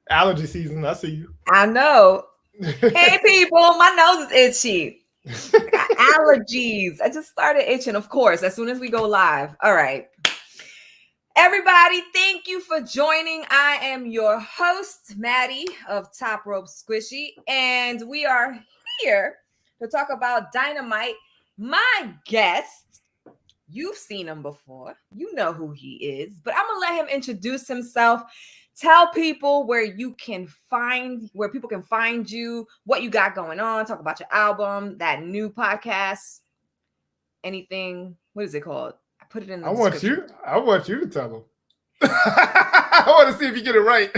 Allergy season. I see you. I know. Hey, people, my nose is itchy. I got allergies. I just started itching, of course, as soon as we go live. All right. Everybody, thank you for joining. I am your host, Maddie of Top Rope Squishy, and we are here to talk about Dynamite. My guest, you've seen him before. You know who he is, but I'm going to let him introduce himself. Tell people where people can find you, what you got going on, talk about your album, that new podcast, anything. What is it called? I put it in the description. I want you to tell them. I want to see if you get it right.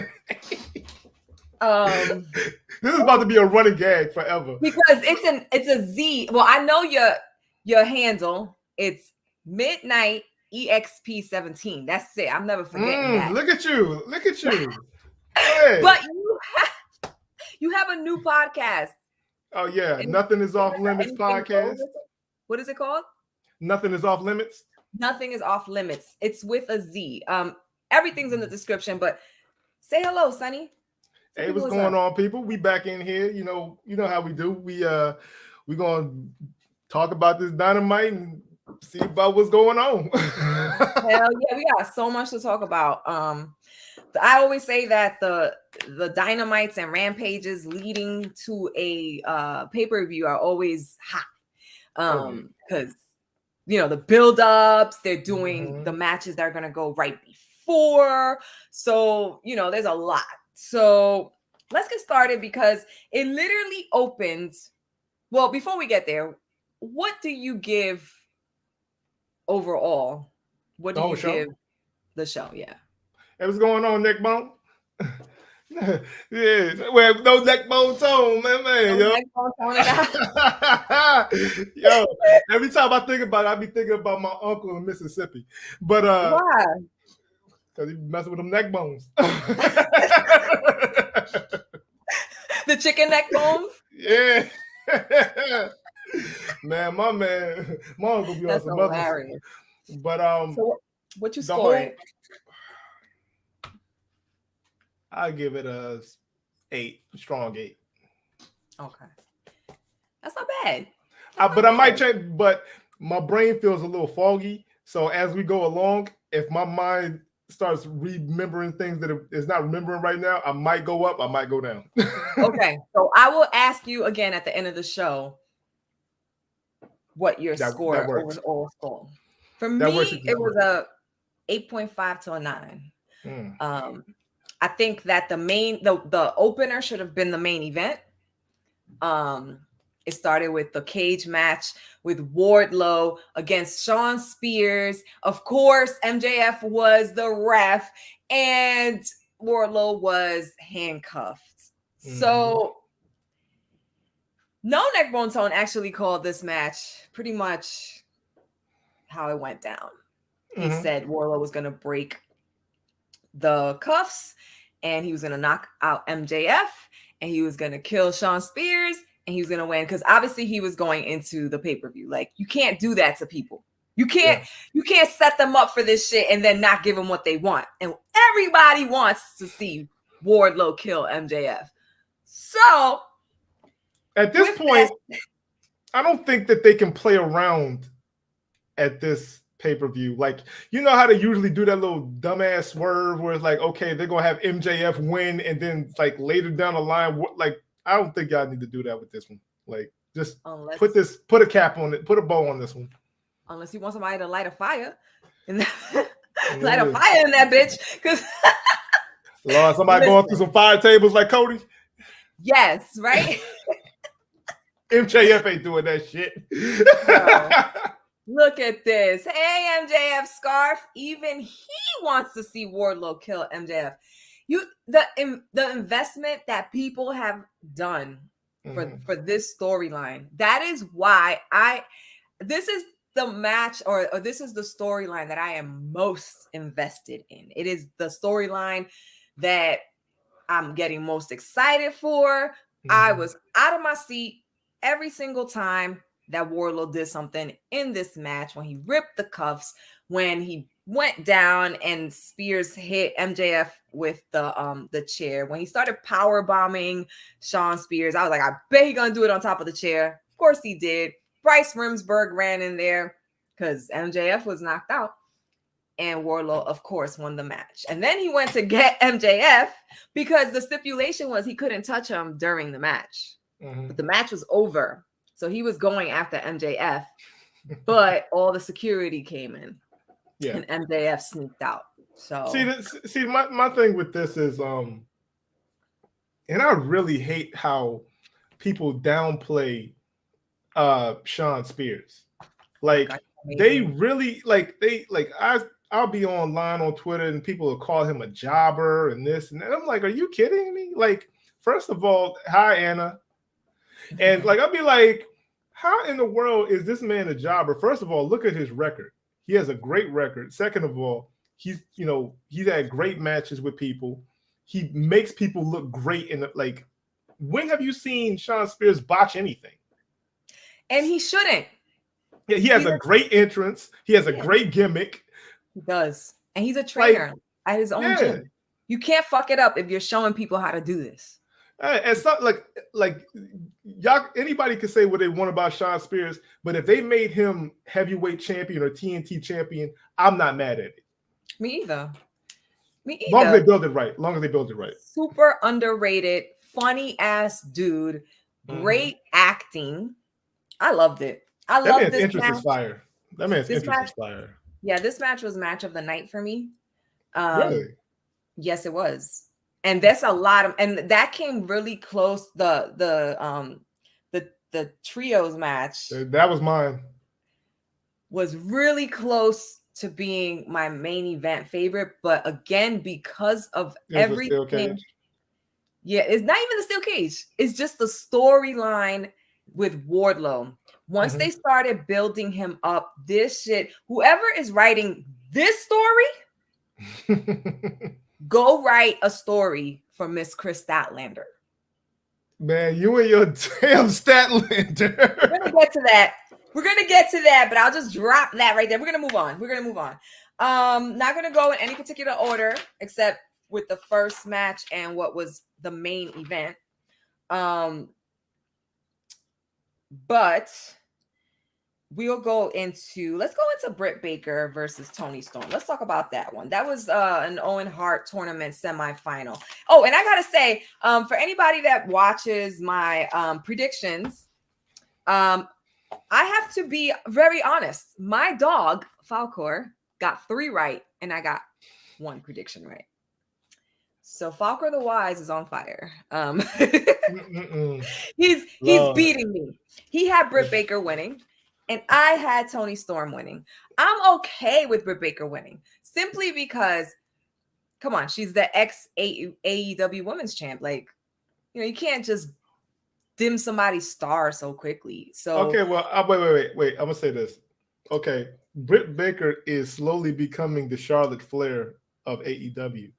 This is about to be a running gag forever. Because it's a Z. Well, I know your handle. It's Midnight EXP17. That's it. I'm never forgetting that. Look at you. Hey. But you have a new podcast. Oh yeah, Nothing is Off Limits podcast. What is it called? Nothing is Off Limits. Nothing is Off Limits. It's with a Z. Everything's in the description, but say hello, Sonny. Hey, what's going on, people? We back in here. You know how we do. We're gonna talk about this Dynamite and see about what's going on. Hell yeah, we got so much to talk about. I always say that the Dynamites and Rampages leading to a pay-per-view are always hot. Because the build-ups, they're doing the matches that are gonna go right before. So there's a lot. So let's get started because it literally opened. Well, before we get there, what do you give overall? What do you give the show? Yeah. Hey, what's going on, neck bone? Yeah, well, no neck bone tone, man, yo. Neck bone tone yo, every time I think about it, I be thinking about my uncle in Mississippi. But why? Because he messing with them neck bones. The chicken neck bones? Yeah. Man, my uncle be on some hilarious. But so what you score? I give it a 8, strong 8. Okay, that's not bad. But I might change. But my brain feels a little foggy. So as we go along, if my mind starts remembering things that it's not remembering right now, I might go up, I might go down. Okay, so I will ask you again at the end of the show what your score overall score. For me, it was a 8.5 to a 9. I think that the opener should have been the main event. It started with the cage match with Wardlow against Shawn Spears. Of course, MJF was the ref and Wardlow was handcuffed. So No Neck Bone Tone actually called this match pretty much how it went down. He said Wardlow was going to break the cuffs and he was going to knock out MJF and he was going to kill Shawn Spears and he was going to win because obviously he was going into the pay-per-view. Like, you can't do that to people. You can't set them up for this shit and then not give them what they want. And everybody wants to see Wardlow kill MJF. So at this point, I don't think that they can play around at this pay-per-view. Like, you know how they usually do that little dumbass swerve where it's like, okay, they're gonna have MJF win, and then like later down the line, like, I don't think y'all need to do that with this one. Like, just put a cap on it, put a bow on this one. Unless you want somebody to light a fire and light a fire in that bitch. Because Lord, somebody going through some fire tables like Cody. Yes, right. MJF ain't doing that shit. No. Look at this. Hey, MJF scarf. Even he wants to see Wardlow kill MJF. The investment that people have done for this storyline. That is why this is the match or this is the storyline that I am most invested in. It is the storyline that I'm getting most excited for. I was out of my seat every single time that Wardlow did something in this match, when he ripped the cuffs, when he went down and Spears hit MJF with the chair. When he started power bombing Sean Spears, I was like, I bet he's gonna do it on top of the chair. Of course he did. Bryce Remsburg ran in there because MJF was knocked out. And Wardlow, of course, won the match. And then he went to get MJF because the stipulation was he couldn't touch him during the match. But the match was over. So he was going after MJF, but all the security came in. Yeah. And MJF sneaked out. So see, my thing with this is and I really hate how people downplay Sean Spears. Like they really I'll be online on Twitter and people will call him a jobber and this and that. I'm like, are you kidding me? Like, first of all, hi Anna. And like I'll be like, how in the world is this man a jobber? First of all, look at his record. He has a great record. Second of all, he's had great matches with people. He makes people look great in like. When have you seen Sean Spears botch anything? And he shouldn't. Yeah, he has a great entrance. He has a great gimmick. He does. And he's a trainer at his own gym. You can't fuck it up if you're showing people how to do this. It's not like y'all. Anybody can say what they want about Sean Spears, but if they made him heavyweight champion or TNT champion, I'm not mad at it. Me either. Long as they build it right. Super underrated, funny ass dude. Great acting. I loved it. I love this interest is fire. That man's interest is fire. Yeah, this match was match of the night for me. Really? Yes, it was. And that's a lot of, and that came really close. The trios match. That was mine. Was really close to being my main event favorite, but again, because of everything. Yeah, it's not even the steel cage. It's just the storyline with Wardlow. Once they started building him up, this shit, whoever is writing this story, go write a story for Miss Chris Statlander. Man, you and your damn Statlander. We're gonna get to that. But I'll just drop that right there. We're gonna move on. Not gonna go in any particular order except with the first match and what was the main event. But let's go into Britt Baker versus Toni Storm. Let's talk about that one. That was an Owen Hart tournament semifinal. Oh, and I gotta say, for anybody that watches my predictions, I have to be very honest. My dog, Falcor, got 3 right, and I got 1 prediction right. So Falcor the Wise is on fire. He's beating me. He had Britt Baker winning, and I had Toni Storm winning. I'm okay with Britt Baker winning simply because, come on, she's the ex-AEW Women's Champ. Like, you can't just dim somebody's star so quickly. So okay, well, wait. I'm gonna say this. Okay, Britt Baker is slowly becoming the Charlotte Flair of AEW.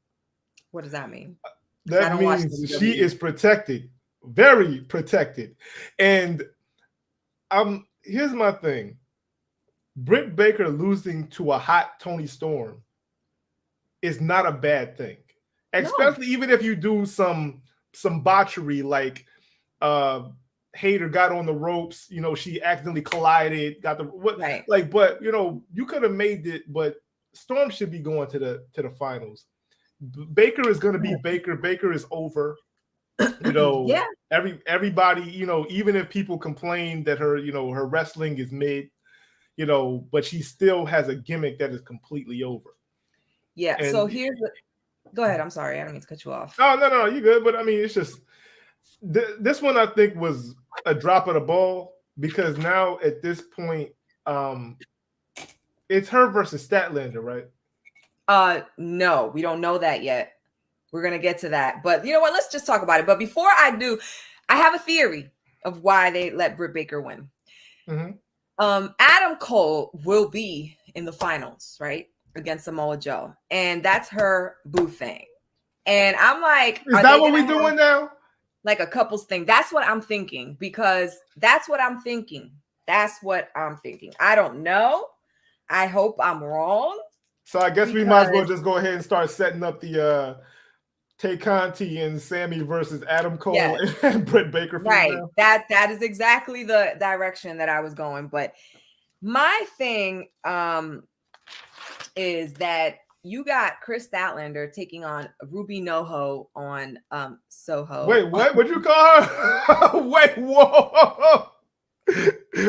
What does that mean? That means she is protected, very protected. And here's my thing. Britt Baker losing to a hot Toni Storm is not a bad thing. Especially even if you do some botchery like Hayter got on the ropes, she accidentally collided, got the right. But you could have made it, but Storm should be going to the finals. Baker is going to be Baker. Baker is over. Yeah. Everybody, even if people complain that her, her wrestling is mid, but she still has a gimmick that is completely over. Yeah. And so go ahead. I'm sorry. I don't mean to cut you off. Oh, no, you good. But I mean, it's just this one I think was a drop of the ball because now at this point, it's her versus Statlander, right? No, we don't know that yet. We're going to get to that. But you know what? Let's just talk about it. But before I do, I have a theory of why they let Britt Baker win. Adam Cole will be in the finals, right? Against Samoa Joe. And that's her boo thing. And I'm like, is that what we're doing now? Like a couples thing. That's what I'm thinking because that's what I'm thinking. I don't know. I hope I'm wrong. So I guess we might as well just go ahead and start setting up the Tay Conti and Sammy versus Adam Cole and Britt Baker. Right. That is exactly the direction that I was going. But my thing is that you got Chris Statlander taking on Ruby Noho on Soho. Wait, what? What'd you call her? Wait, whoa.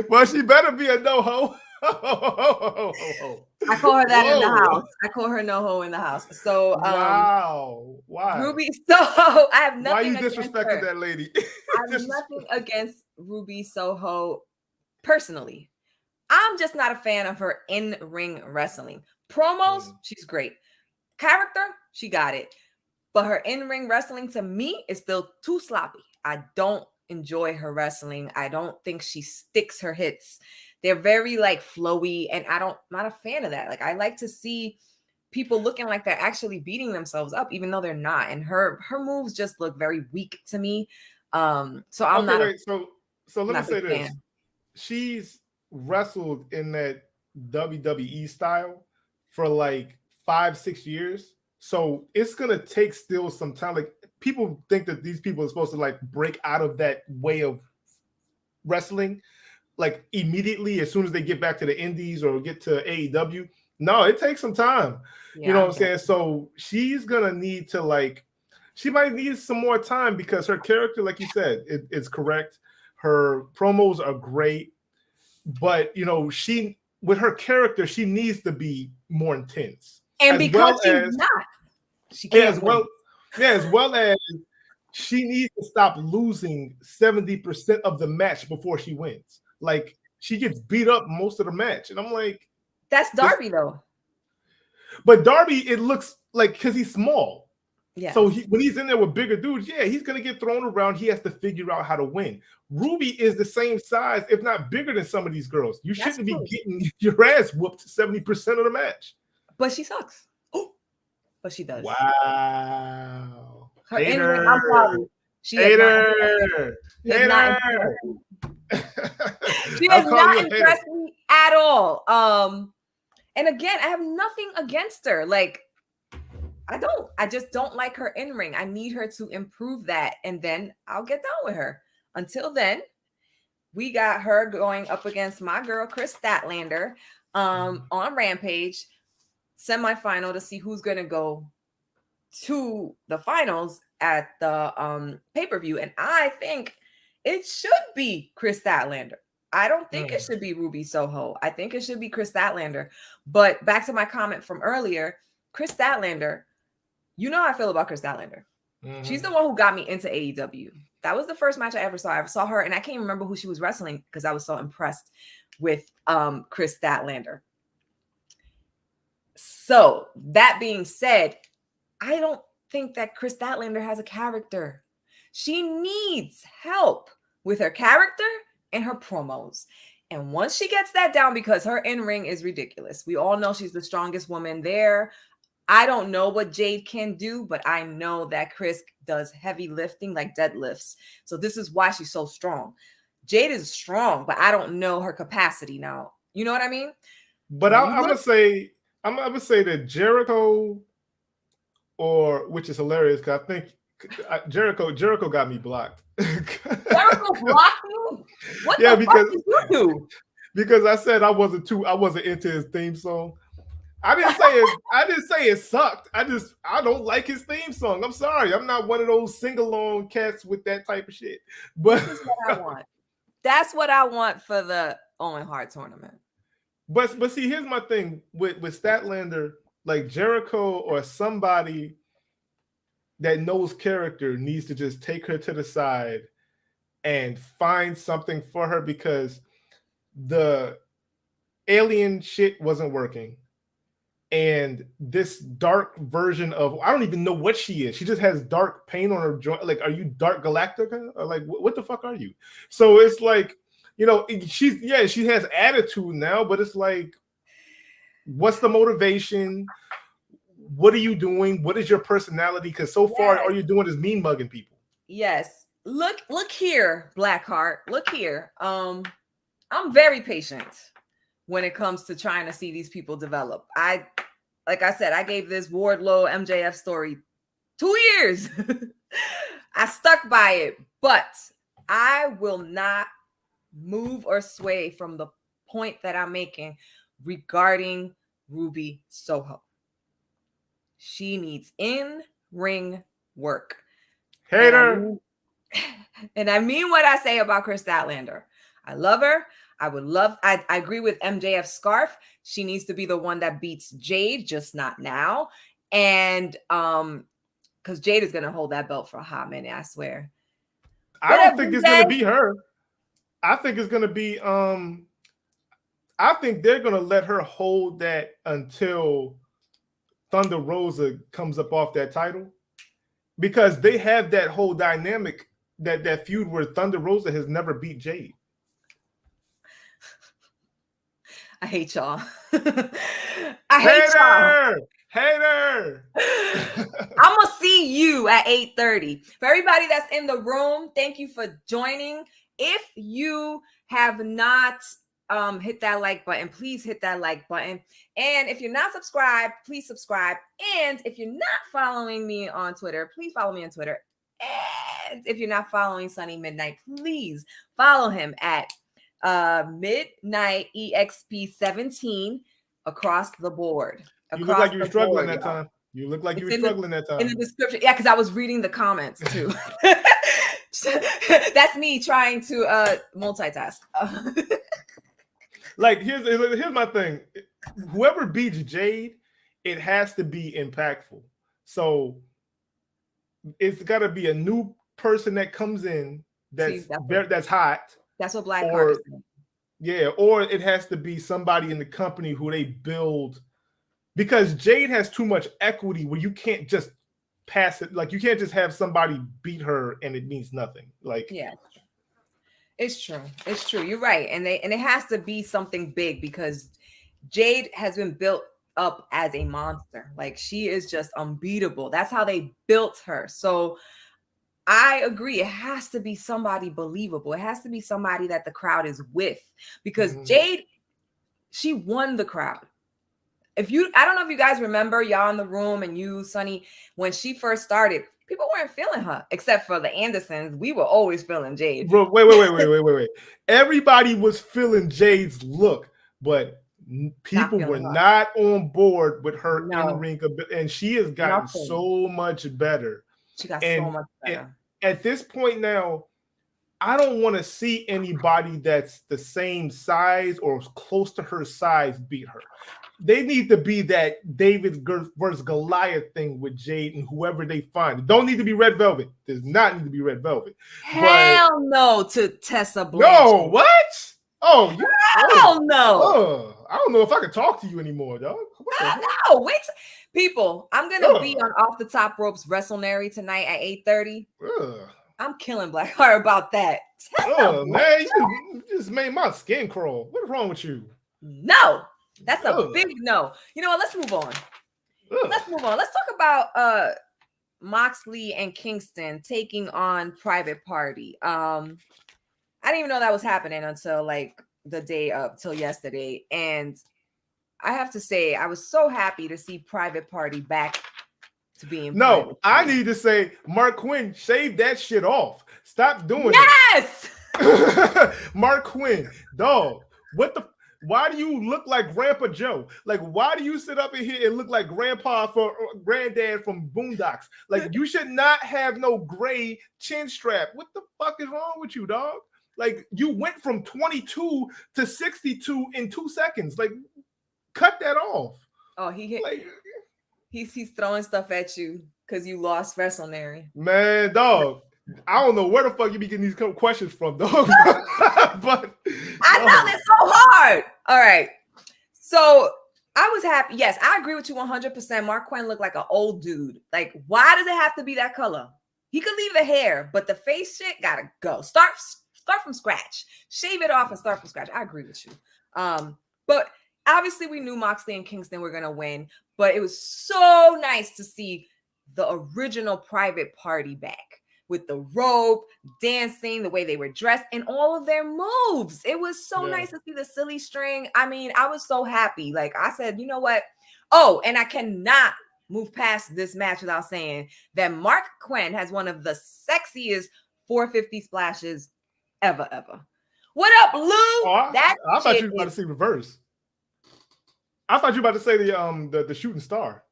Well, she better be a no-ho. I call her that in the house. I call her NoHo in the house. So wow. Why? Ruby Soho. I have nothing. Why you disrespecting that lady? I have nothing against Ruby Soho personally. I'm just not a fan of her in-ring wrestling. Promos, she's great. Character, she got it. But her in-ring wrestling to me is still too sloppy. I don't enjoy her wrestling. I don't think she sticks her hits. They're very like flowy, and I'm not a fan of that. Like, I like to see people looking like they're actually beating themselves up, even though they're not. And her moves just look very weak to me. So I'm not. Wait, so let me say this. She's wrestled in that WWE style for like 5-6 years. So it's gonna take still some time. Like, people think that these people are supposed to like break out of that way of wrestling like immediately as soon as they get back to the indies or get to AEW. No, it takes some time. You know what I'm saying? So she's gonna need to she might need some more time because her character, like you said, it's correct. Her promos are great, but with her character, she needs to be more intense. And because she's not, she can't. As well as she needs to stop losing 70% of the match before she wins. Like, she gets beat up most of the match, and I'm like, that's Darby though. But Darby, it looks like, because he's small. Yeah. So when he's in there with bigger dudes, he's gonna get thrown around. He has to figure out how to win. Ruby is the same size, if not bigger, than some of these girls. You shouldn't be getting your ass whooped 70% of the match. But she sucks. But she does. Wow. Her in-ring, I'm sorry. She has not impressed me at all. And again, I have nothing against her. Like, I just don't like her in-ring. I need her to improve that, and then I'll get down with her. Until then, we got her going up against my girl Chris Statlander on Rampage semifinal to see who's gonna go to the finals at the pay-per-view. And I think it should be Chris Statlander. I don't think it should be Ruby Soho. I think it should be Chris Statlander. But back to my comment from earlier, Chris Statlander, you know how I feel about Chris Statlander. She's the one who got me into AEW. That was the first match I ever saw. I saw her, and I can't remember who she was wrestling because I was so impressed with Chris Statlander. So that being said, I don't think that Chris Statlander has a character. She needs help with her character and her promos. And once she gets that down, because her in-ring is ridiculous. We all know she's the strongest woman there. I don't know what Jade can do, but I know that Chris does heavy lifting, like deadlifts. So this is why she's so strong. Jade is strong, but I don't know her capacity now. You know what I mean? But I'm gonna say that Jericho, which is hilarious because I think Jericho got me blocked. Jericho blocked you? What the fuck did you do? Because I said I wasn't into his theme song. I didn't say it sucked. I don't like his theme song. I'm sorry. I'm not one of those sing-along cats with that type of shit. But this is what I want. That's what I want for the Owen Hart tournament. But see, here's my thing with Statlander, like Jericho or somebody that knows character needs to just take her to the side and find something for her, because the alien shit wasn't working. And this dark version of, I don't even know what she is. She just has dark paint on her joint. Like, are you Dark Galactica? Or like, what the fuck are you? So it's like, she has attitude now, but it's like, what's the motivation? What are you doing? What is your personality? Because so far, all you're doing is mean mugging people. Yes. Look here, Blackheart. Look here. I'm very patient when it comes to trying to see these people develop. I like I said, I gave this Wardlow MJF story 2 years. I stuck by it, but I will not move or sway from the point that I'm making regarding Ruby Soho. She needs in-ring work. Hater. And I mean what I say about Kris Statlander. I love her. I agree with MJF Scarf. She needs to be the one that beats Jade, just not now. And because Jade is going to hold that belt for a hot minute, I swear. I don't think it's going to be her. I think it's going to be, I think they're going to let her hold that until Thunder Rosa comes up off that title. Because they have that whole dynamic, that feud where Thunder Rosa has never beat Jade. I hate y'all. I hate y'all. Hater. I'm gonna see you at 8:30. For everybody that's in the room, thank you for joining. If you have not hit that like button, please hit that like button. And if you're not subscribed, please subscribe. And if you're not following me on Twitter, please follow me on Twitter. And if you're not following Sunny Midnight, please follow him at Midnight EXP 17 across the board. You look like you were struggling that time. You look like you were struggling that time. In the description. Yeah, because I was reading the comments too. That's me trying to multitask. Like, here's my thing. Whoever beats Jade, it has to be impactful. So it's got to be a new person that comes in that's hot. That's what Black Card is doing. Yeah, or it has to be somebody in the company who they build, because Jade has too much equity where you can't just pass it. Like, you can't just have somebody beat her and it means nothing. Like, yeah, it's true. It's true. You're right. And it has to be something big, because Jade has been built up as a monster. Like, she is just unbeatable. That's how they built her. So I agree. It has to be somebody believable. It has to be somebody that the crowd is with, because Jade, she won the crowd. I don't know if you guys remember, y'all in the room, and you, Sonny, when she first started, people weren't feeling her, except for the Andersons. We were always feeling Jade. Bro, wait. Everybody was feeling Jade's look, but people were not on board with her in-ring, and she has gotten so much better. She got so much better. At this point now, I don't want to see anybody that's the same size or close to her size beat her. They need to be that David versus Goliath thing with Jade and whoever they find. It don't need to be Red Velvet. Does not need to be Red Velvet. Hell no to Tessa Blanchard. No, what? Oh, hell no. I don't know if I can talk to you anymore, dog. No, wait. People, I'm going to be on Off the Top Ropes WrestleNary tonight at 8:30. I'm killing Blackheart about that. Man, you just made my skin crawl. What's wrong with you? No, that's a big no. You know what? Let's move on. Let's talk about Moxley and Kingston taking on Private Party. I didn't even know that was happening until like the day up till yesterday. And I have to say, I was so happy to see Private Party back to being. No, I need to say, Mark Quinn, shave that shit off. Stop doing yes! it. Mark Quinn, dog, why do you look like Grandpa Joe? Like, why do you sit up in here and look like Granddad from Boondocks? Like, you should not have no gray chin strap. What the fuck is wrong with you, dog? Like, you went from 22 to 62 in 2 seconds. Like, cut that off. Oh, he's throwing stuff at you because you lost WrestleNary. Man, dog, I don't know where the fuck you be getting these questions from, dog. But I know, they're so hard. All right. So I was happy. Yes, I agree with you 100%. Mark Quinn looked like an old dude. Like, why does it have to be that color? He could leave the hair, but the face shit gotta go. Start from scratch. Shave it off and start from scratch. I agree with you. But obviously we knew Moxley and Kingston were gonna win, but it was so nice to see the original Private Party back with the rope, dancing, the way they were dressed, and all of their moves. It was so nice to see the silly string. I mean, I was so happy. Like I said, you know what? Oh, and I cannot move past this match without saying that Mark Quinn has one of the sexiest 450 splashes ever. What up, Lou? I thought you were about to say reverse. I thought you were about to say the shooting star.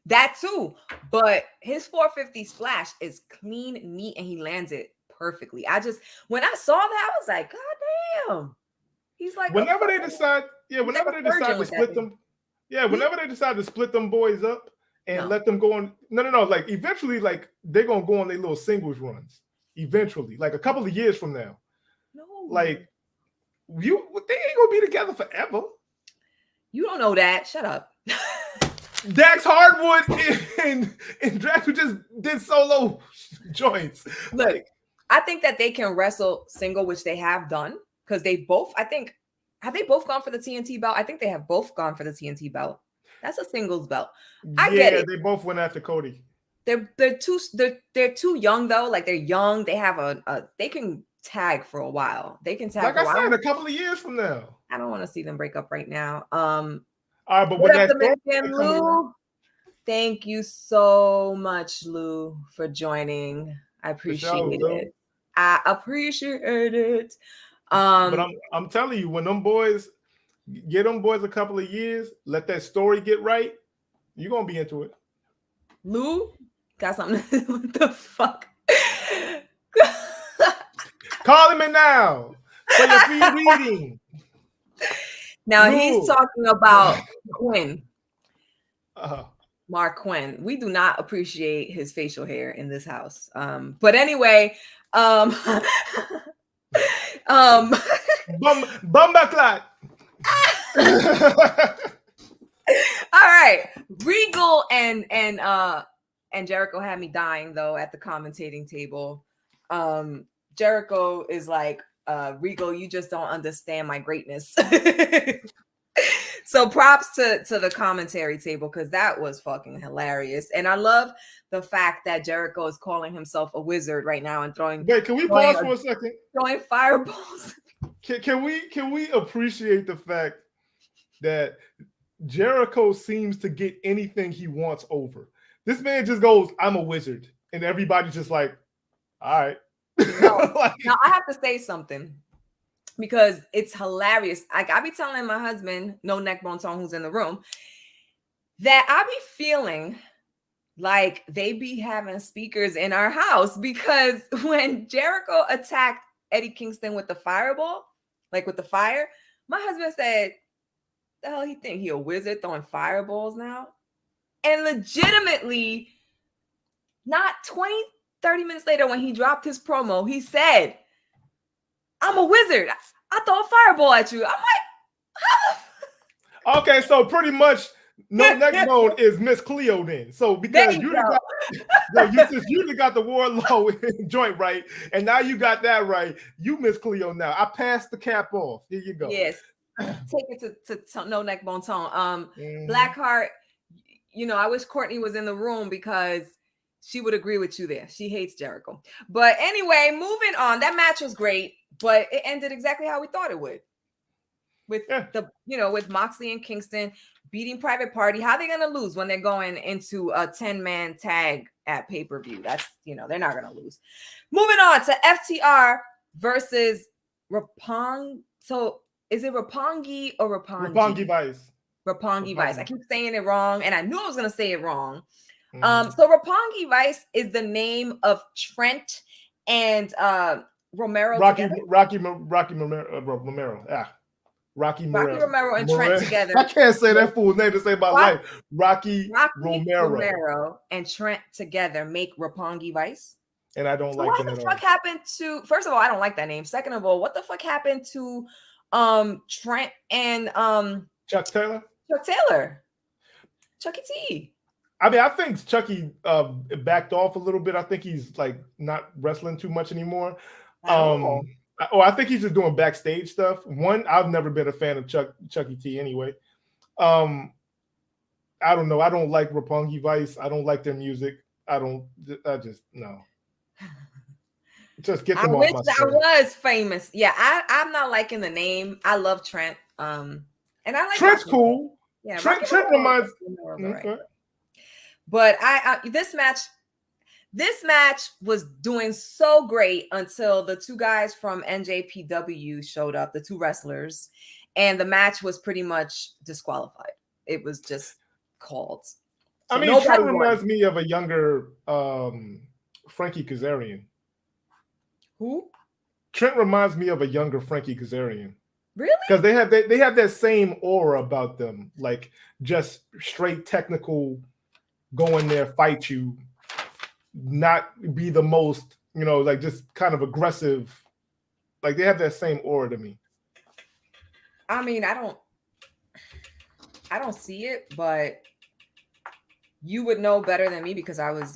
That too, but his 450 splash is clean, neat, and he lands it perfectly. When I saw that, I was like, God damn. He's like, whenever they decide to split them, whenever they decide to split them boys up and let them go on, no, like eventually, like they're gonna go on their little singles runs. Eventually, like a couple of years from now, like they ain't gonna be together forever. You don't know that. Shut up. Dax Hardwood and Drax who just did solo joints. Look, I think that they can wrestle single, which they have done, because they both, I think, have they both gone for the TNT belt? I think they have both gone for the TNT belt. That's a singles belt. I get it. They both went after Cody. They're too young though. Like they're young. They have they can tag for a while. They can tag. Like I said, a couple of years from now. I don't want to see them break up right now. All right, but when that Lou, thank you so much, Lou, for joining. I appreciate it. I appreciate it. But I'm telling you, when them boys get a couple of years, let that story get right, you're gonna be into it. Lou got something. What the fuck? Call him in now for your free reading. Now he's talking about Quinn. Mark Quinn. We do not appreciate his facial hair in this house. But anyway, Bumbaclat. All right. Regal and Jericho had me dying though at the commentating table. Jericho is like, Regal, you just don't understand my greatness. So props to the commentary table, because that was fucking hilarious. And I love the fact that Jericho is calling himself a wizard right now and throwing. Wait, can we pause for a second? Throwing fireballs. Can we appreciate the fact that Jericho seems to get anything he wants over? This man just goes, "I'm a wizard," and everybody's just like, "All right." Now I have to say something, because it's hilarious. Like I be telling my husband, no neck bone tone, who's in the room, that I be feeling like they be having speakers in our house, because when Jericho attacked Eddie Kingston with the fireball, like with the fire, my husband said, "The hell he think he a wizard throwing fireballs now?" And legitimately, not 30 minutes later, when he dropped his promo, he said, "I'm a wizard. I throw a fireball at you." I'm like, okay, so pretty much no neck bone is Miss Cleo then. So because you got the Wardlow joint right, and now you got that right, you Miss Cleo now. I passed the cap off. Here you go. Yes. Take it to no neck bone tone. Blackheart, I wish Courtney was in the room, because she would agree with you there. She hates Jericho. But anyway, moving on. That match was great, but it ended exactly how we thought it would. With with Moxley and Kingston beating Private Party. How are they going to lose when they're going into a 10-man tag at pay-per-view? That's, they're not going to lose. Moving on to FTR versus Roppongi. So is it Roppongi or Roppongi? Roppongi Vice. Roppongi Vice. I keep saying it wrong, and I knew I was going to say it wrong. So Roppongi Vice is the name of Trent and Romero. Rocky Romero. Rocky Romero and Trent together. I can't say that fool's name to save my life. Rocky Romero and Trent together make Roppongi Vice. And I don't like them at all. What the fuck happened to? First of all, I don't like that name. Second of all, what the fuck happened to Trent and Chuck Taylor? Chucky T. I mean, I think Chucky backed off a little bit. I think he's like not wrestling too much anymore. I think he's just doing backstage stuff. One, I've never been a fan of Chucky T anyway. I don't know. I don't like Roppongi Vice. I don't like their music. I just no. Just get them off my screen. I was famous. Yeah, I'm not liking the name. I love Trent. And I like Trent's cool. Yeah, Trent reminds. But this match was doing so great until the two guys from NJPW showed up, the two wrestlers, and the match was pretty much disqualified. It was just called. So I mean, Trent reminds me of a younger Frankie Kazarian. Who? Trent reminds me of a younger Frankie Kazarian. Really? Because they have that same aura about them, like just straight technical, go in there, fight you, not be the most, like just kind of aggressive. Like they have that same aura to me. I mean, I don't see it, but you would know better than me because I was,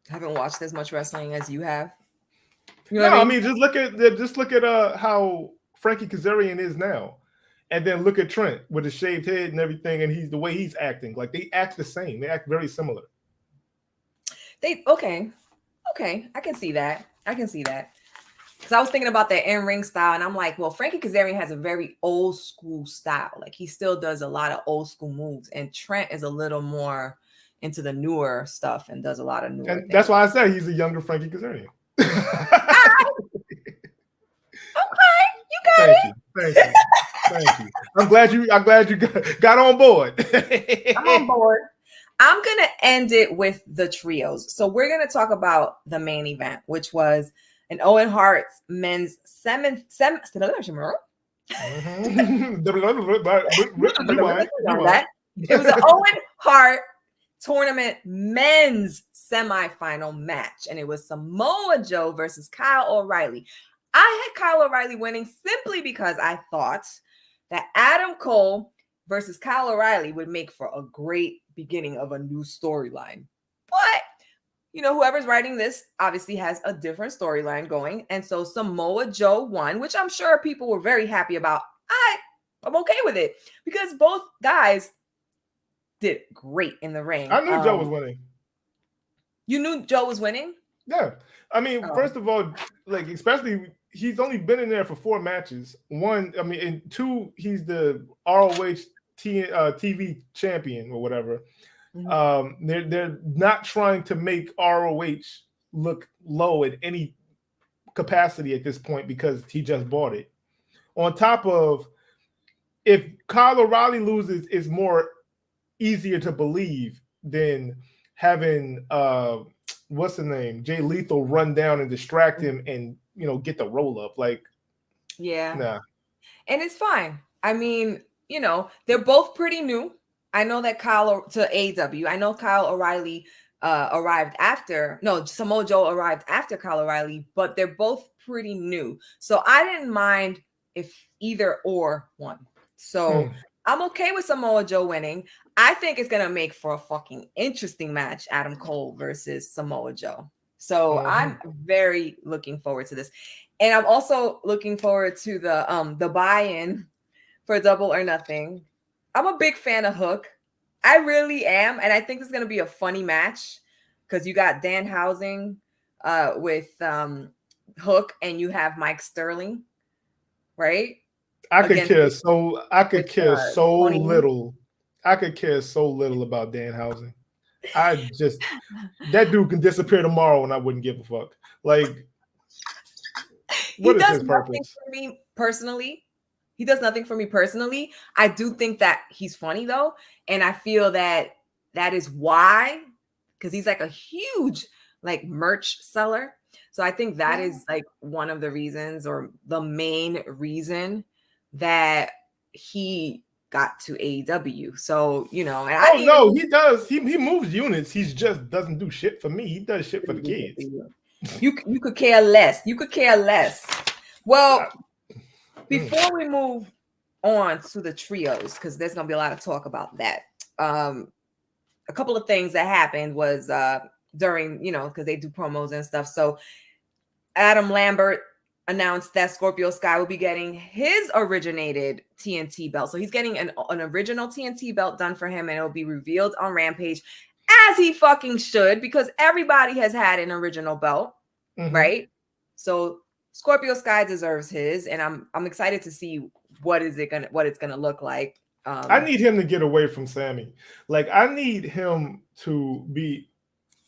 haven't watched as much wrestling as you have. You know what I mean? Just look at how Frankie Kazarian is now, and then look at Trent with his shaved head and everything, and the way he's acting. Like they act the same. They act very similar. Okay, I can see that. Because I was thinking about that in-ring style, and I'm like, well, Frankie Kazarian has a very old school style. Like he still does a lot of old school moves, and Trent is a little more into the newer stuff and does a lot of newer things. That's why I said he's a younger Frankie Kazarian. Okay, you got it. Thank you. I'm glad you got on board. I'm on board. I'm gonna end it with the trios. So we're gonna talk about the main event, which was an Owen Hart men's it was an Owen Hart tournament men's semifinal match, and it was Samoa Joe versus Kyle O'Reilly. I had Kyle O'Reilly winning simply because I thought that Adam Cole versus Kyle O'Reilly would make for a great beginning of a new storyline. But, whoever's writing this obviously has a different storyline going. And so Samoa Joe won, which I'm sure people were very happy about. I'm okay with it because both guys did great in the ring. I knew Joe was winning. You knew Joe was winning? Yeah. I mean, first of all, like, especially he's only been in there for 4 matches. 1, and 2, he's the ROH TV champion or whatever. Mm-hmm. They're not trying to make ROH look low at any capacity at this point because he just bought it. On top of, if Kyle O'Reilly loses, it's more easier to believe than having what's the name? Jay Lethal run down and distract him and get the roll up. Like, yeah. Nah. And it's fine. I mean, they're both pretty new. I know that to AEW. I know Kyle O'Reilly Samoa Joe arrived after Kyle O'Reilly, but they're both pretty new. So I didn't mind if either or won. So I'm okay with Samoa Joe winning. I think it's going to make for a fucking interesting match, Adam Cole versus Samoa Joe. So I'm very looking forward to this. And I'm also looking forward to the buy-in for Double or Nothing. I'm a big fan of Hook. I really am. And I think it's going to be a funny match because you got Dan Housing with Hook and you have Mike Sterling, right? I could care so little. I could care so little about Dan Housing. That dude can disappear tomorrow and I wouldn't give a fuck. Like, what is his purpose? For me personally. He does nothing for me personally. I do think that he's funny though. And I feel that is why, because he's like a huge like merch seller. So I think that is like one of the reasons or the main reason that he got to AEW. So, and he does. He moves units. He just doesn't do shit for me. He does shit for the kids. You could care less. Well, before we move on to the trios, because there's going to be a lot of talk about that. A couple of things that happened was during, because they do promos and stuff. So Adam Lambert announced that Scorpio Sky will be getting his originated TNT belt. So he's getting an original TNT belt done for him, and it'll be revealed on Rampage, as he fucking should, because everybody has had an original belt, right? So Scorpio Sky deserves his, and I'm excited to see what it's gonna look like. I need him to get away from Sammy. Like, I need him to be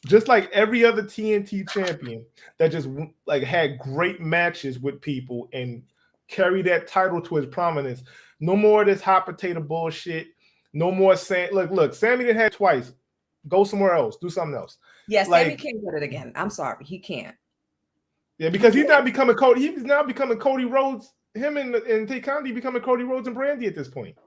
just like every other TNT champion that just like had great matches with people and carry that title to his prominence. No more of this hot potato bullshit. No more saying, look, Sammy didn't have twice. Go somewhere else. Do something else. Yeah, Sammy can't get it again. I'm sorry, he can't. Yeah, because he's now becoming Cody. He's now becoming Cody Rhodes. Him and Tay Conti becoming Cody Rhodes and Brandy at this point.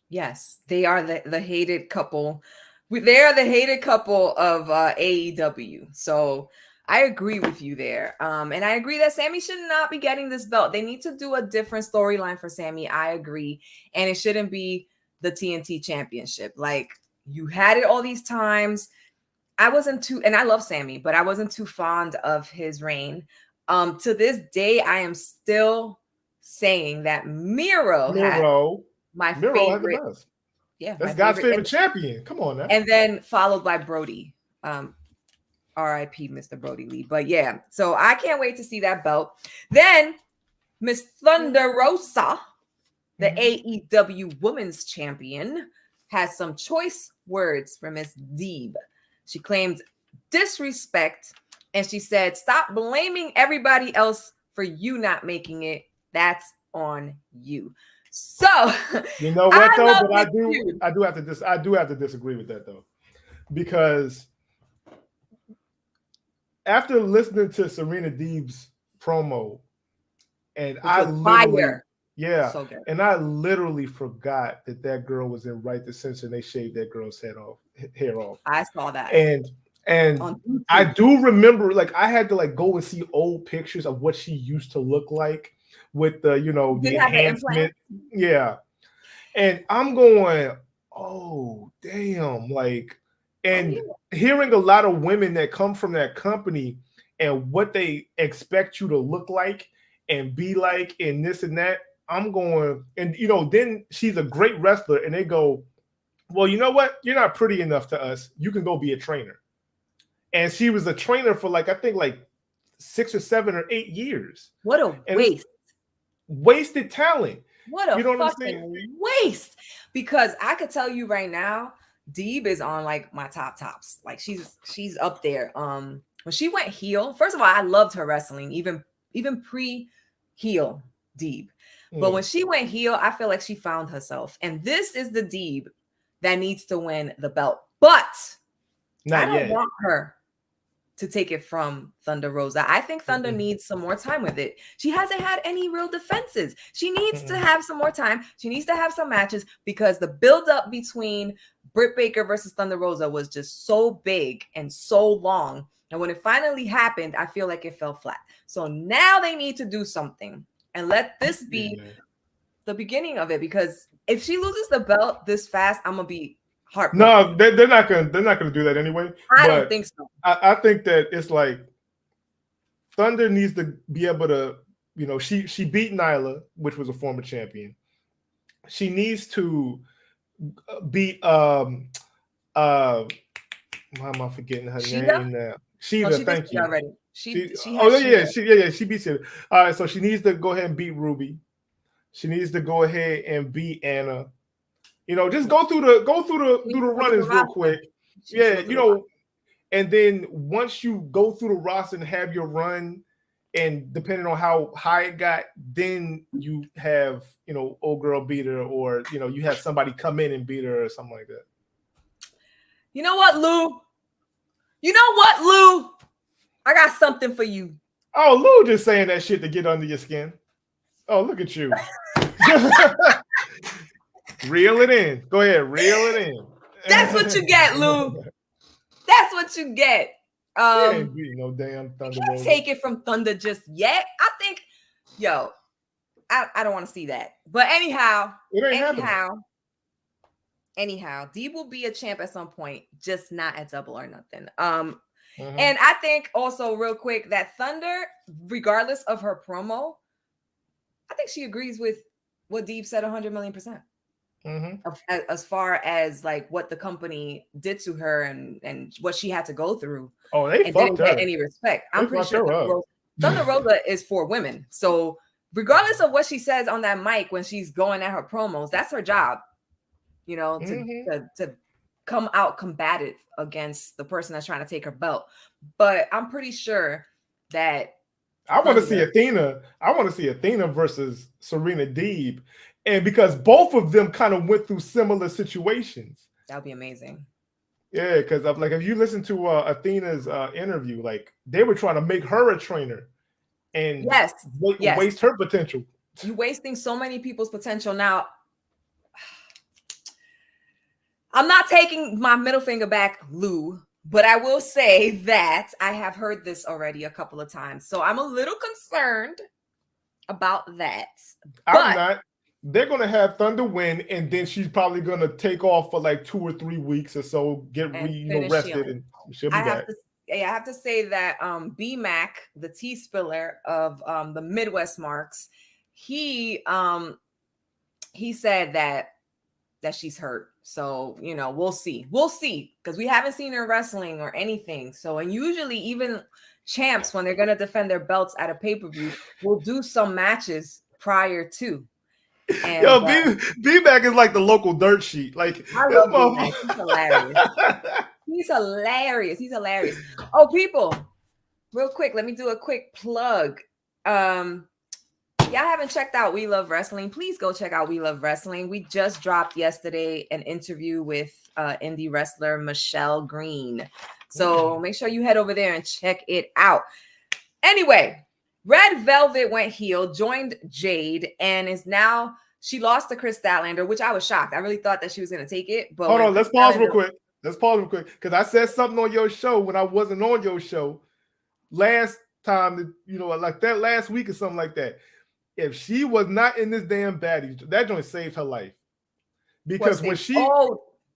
Yes, they are the hated couple. They are the hated couple of AEW. So I agree with you there. And I agree that Sammy should not be getting this belt. They need to do a different storyline for Sammy. I agree. And it shouldn't be the TNT championship. Like, you had it all these times. I wasn't too, and I love Sammy, but I wasn't too fond of his reign. To this day, I am still saying that Miro had my favorite. Had the best. Yeah, that's God's favorite champion. Come on now. And then followed by Brody. R.I.P. Mr. Brody Lee. But yeah, so I can't wait to see that belt. Then Miss Thunder Rosa, the AEW Women's Champion, has some choice words for Miss Deeb. She claims disrespect, and she said, "Stop blaming everybody else for you not making it. That's on you." So you know what though, but I do have to disagree with that though, because after listening to Serena Deeb's promo, and I literally forgot that girl was in Right to Censor and they shaved that girl's hair off. I saw that, and I do remember, like, I had to like go and see old pictures of what she used to look like with the the enhancement. Yeah, and I'm going, oh damn, like, and hearing a lot of women that come from that company and what they expect you to look like and be like and this and that, I'm going, and then she's a great wrestler, and they go, well, you know what? You're not pretty enough to us. You can go be a trainer. And she was a trainer for I think 6 or 7 or 8 years. What a waste. Wasted talent. What a fucking waste. Because I could tell you right now, Deeb is on like my tops. Like, she's up there. When she went heel, first of all, I loved her wrestling, even pre-heel Deeb. But when she went heel, I feel like she found herself. And this is the Deeb that needs to win the belt. But I don't want her to take it from Thunder Rosa. I think Thunder needs some more time with it. She hasn't had any real defenses. She needs to have some more time. She needs to have some matches, because the buildup between Britt Baker versus Thunder Rosa was just so big and so long. And when it finally happened, I feel like it fell flat. So now they need to do something and let this be the beginning of it, because if she loses the belt this fast, I'm gonna be heartbroken. No, they're not gonna do that anyway. I don't think so. I think that it's like Thunder needs to be able to, she beat Nyla, which was a former champion. She needs to beat why am I forgetting her name now? Sheeta, thank you. Already. She beats it. All right, so she needs to go ahead and beat Ruby. She needs to go ahead and beat Anna. Just go through the runnings real quick. And then once you go through the roster and have your run, and depending on how high it got, then you have, old girl beat her, or you have somebody come in and beat her or something like that. You know what, Lou? I got something for you. Oh, Lou just saying that shit to get under your skin. Oh, look at you. Reel it in. Go ahead, reel it in. That's what you get, Lou. That's what you get. Ain't beating no damn Thunder. You can't take it from Thunder just yet. I think, I don't want to see that. But anyhow, Deeb will be a champ at some point, just not at Double or Nothing. And I think also real quick that Thunder, regardless of her promo, I think she agrees with what Deeb said 100 million %. As far as like what the company did to her and what she had to go through. Oh, they didn't get any respect. I'm pretty sure Thunder Rosa is for women. So regardless of what she says on that mic when she's going at her promos, that's her job, you know, to come out combative against the person that's trying to take her belt. But I'm pretty sure that I want to see Athena. I want to see Athena versus Serena Deeb, and because both of them kind of went through similar situations, that would be amazing. Yeah, because like if you listen to Athena's interview, like they were trying to make her a trainer, and waste her potential. You're wasting so many people's potential now. I'm not taking my middle finger back, Lou, but I will say that I have heard this already a couple of times. So I'm a little concerned about that. I'm not. They're going to have Thunder win, and then she's probably going to take off for like 2 or 3 weeks or so, get rested, and she'll be back. I have to say that B-Mac, the tea spiller of the Midwest Marks, he said that she's hurt. So, you know, we'll see because we haven't seen her wrestling or anything. So, and usually even champs, when they're going to defend their belts at a pay-per-view, will do some matches prior to. And, yo, B-Mac is like the local dirt sheet. Like, I love B-Mac. He's hilarious. He's hilarious. Oh, people, real quick, let me do a quick plug. Y'all haven't checked out We Love Wrestling, please go check out We Love Wrestling. We just dropped yesterday an interview with indie wrestler Michelle Green. So make sure you head over there and check it out. Anyway, Red Velvet went heel, joined Jade, and is now, she lost to Chris Statlander, which I was shocked. I really thought that she was going to take it. But hold on, let's pause real quick. Because I said something on your show when I wasn't on your show last time, you know, like that last week or something like that. If she was not in this damn baddie, that joint saved her life. Because when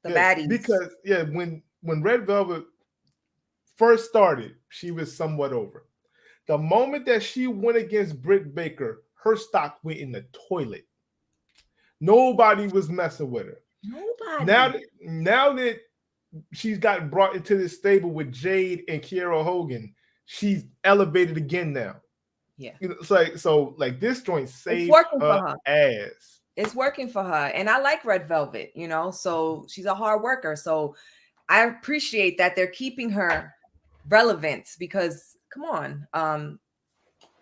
baddies. Because when Red Velvet first started, she was somewhat over. The moment that she went against Britt Baker, her stock went in the toilet. Nobody was messing with her. Nobody. Now that she's gotten brought into this stable with Jade and Kiera Hogan, she's elevated again now. Yeah. You know, so this joint saved her ass. It's working for her. And I like Red Velvet, you know, so she's a hard worker. So I appreciate that they're keeping her relevant because come on,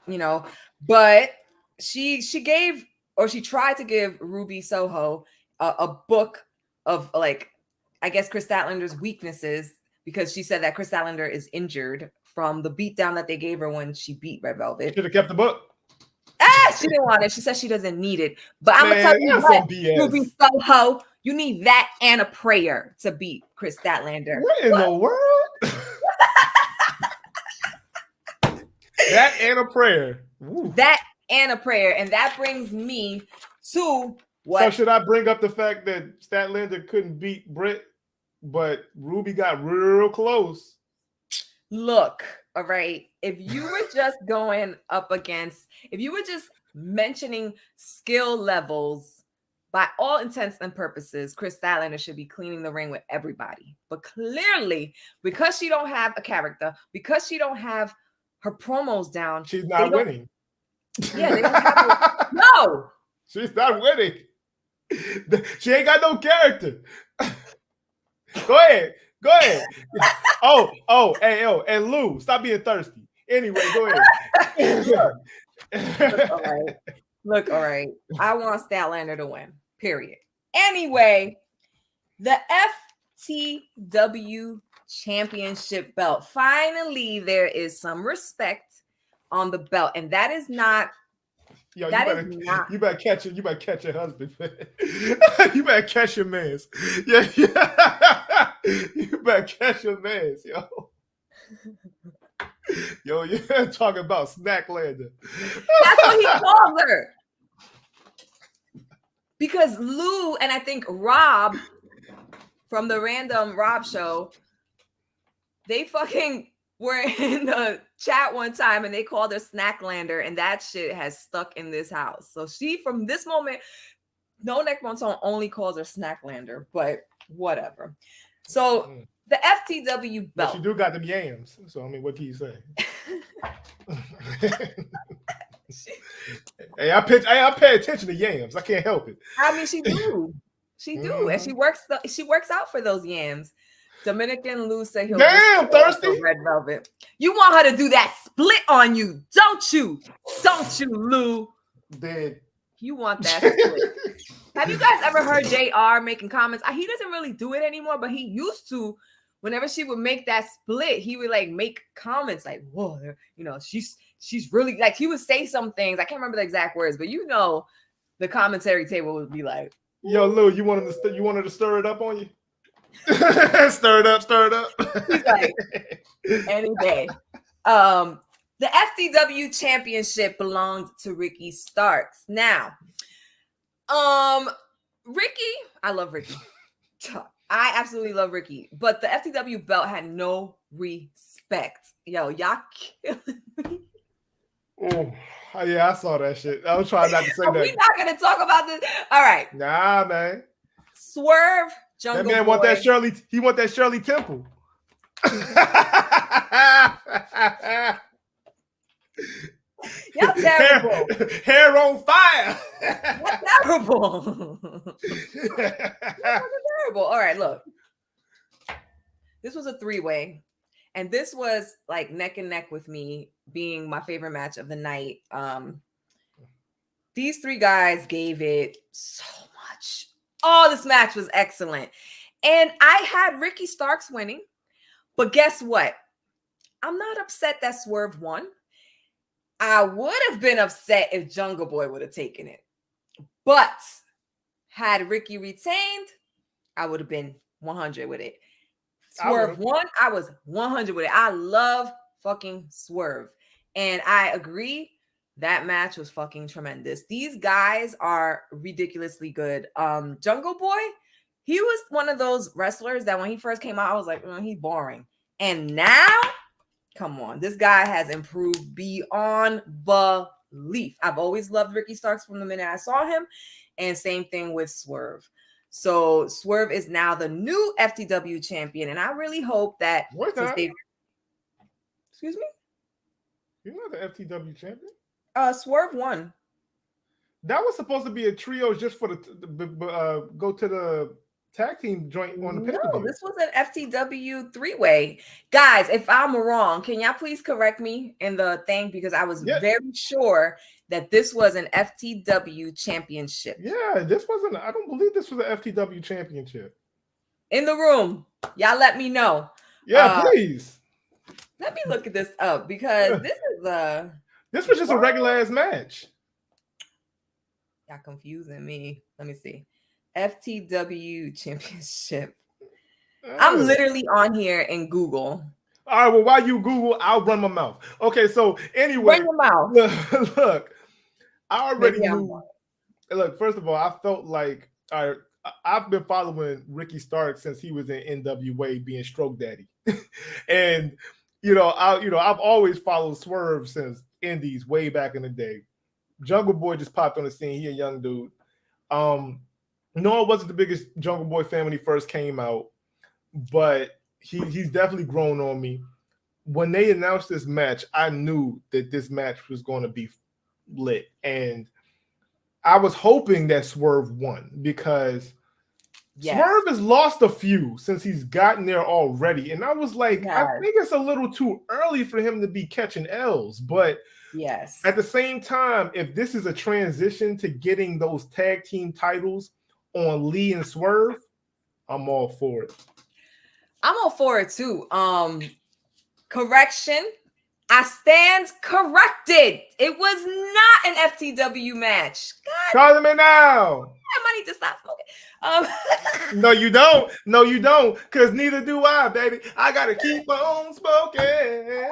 you know, but she tried to give Ruby Soho a book of, like, I guess Chris Statlander's weaknesses, because she said that Chris Statlander is injured from the beatdown that they gave her when she beat Red Velvet. Should have kept the book. She didn't want it. She said she doesn't need it. But I'm gonna tell you what, Ruby Soho, you need that and a prayer to beat Chris Statlander. What in the world? That and a prayer. Ooh. That and a prayer. And that brings me to what? So should I bring up the fact that Statlander couldn't beat Brit, but Ruby got real close? Look, all right. If you were just if you were just mentioning skill levels, by all intents and purposes, Chris Statlander should be cleaning the ring with everybody. But clearly, because she don't have a character, because she don't have her promos down, she's not winning. Yeah, they don't have no. She's not winning. She ain't got no character. Go ahead. And Lou, stop being thirsty. Anyway, go ahead. Look, all right. I want Statlander to win, period. Anyway, the FTW Championship belt. Finally, there is some respect on the belt, and that is not. Yo, you better catch it. You better catch your husband. You better catch your man's. Yeah. You better catch your man's, yo. Yo, you're talking about Snacklander. That's what he calls her. Because Lou and I think Rob from the Random Rob show, they fucking were in the chat one time and they called her Snacklander, and that shit has stuck in this house. So she, from this moment, No Neck Monton only calls her Snacklander, but whatever. So the FTW belt. But she do got them yams. So I mean, what can you say? Hey, I pay attention to yams. I can't help it. I mean, she do. She do. And she works out for those yams. Dominican Lou said he'll damn thirsty. Red Velvet. You want her to do that split on you, don't you? Don't you, Lou? Dead. You want that split. Have you guys ever heard JR making comments? He doesn't really do it anymore, but he used to. Whenever she would make that split, he would like make comments like, whoa, you know, she's really like, he would say some things. I can't remember the exact words, but you know, the commentary table would be like, yo, Lou, you wanted to stir it up on you? Stir it up. He's like, any day. The FTW championship belonged to Ricky Starks. Now, Ricky, I love Ricky. I absolutely love Ricky, but the FTW belt had no respect. Yo, y'all killing me. Oh, yeah, I saw that shit. I was trying not to say that. We're not gonna talk about this. All right. Nah, man. Swerve, Jungle That man Boy. want that Shirley. He want that Shirley Temple. Y'all terrible. Hair on fire. You're terrible. You're terrible. All right, look. This was a three-way, and this was like neck and neck with me being my favorite match of the night. These three guys gave it so much. Oh, this match was excellent. And I had Ricky Starks winning, but guess what? I'm not upset that Swerve won. I would have been upset if Jungle Boy would have taken it. But had Ricky retained, I would have been 100 with it. Swerve won, I was 100 with it. I love fucking Swerve. And I agree, that match was fucking tremendous. These guys are ridiculously good. Jungle Boy, he was one of those wrestlers that when he first came out, I was like, he's boring. And now, come on, this guy has improved beyond belief. I've always loved Ricky Starks from the minute I saw him, and same thing with Swerve. So Swerve is now the new FTW champion, and I really hope that. Excuse me? You're not the FTW champion? Swerve won. That was supposed to be a trio just for the go to the tag team joint on the pay-per-view. No, this was an FTW three-way. Guys, if I'm wrong, can y'all please correct me in the thing? Because I was very sure that this was an FTW championship. Yeah, this wasn't. I don't believe this was an FTW championship. In the room, y'all let me know. Yeah, please. Let me look at this up because this was just a regular ass match. Y'all confusing me. Let me see. FTW championship. I'm literally on here in Google. All right, well, while you Google, I'll run my mouth. Okay, so anyway, run your mouth. Look, I already knew. Look, first of all, I felt like I've been following Ricky Starks since he was in NWA being Stroke Daddy, and I've always followed Swerve since Indies way back in the day. Jungle Boy just popped on the scene. He a young dude. No, I wasn't the biggest Jungle Boy fan when he first came out, but he's definitely grown on me. When they announced this match, I knew that this match was going to be lit, and I was hoping that Swerve won because Swerve has lost a few since he's gotten there already, and I was like, I think it's a little too early for him to be catching L's, but at the same time, if this is a transition to getting those tag team titles on Lee and Swerve, I'm all for it. I'm all for it too. Correction. I stand corrected. It was not an FTW match. Call me now. I need to stop smoking. No, you don't. No, you don't. Because neither do I, baby. I got to keep on smoking.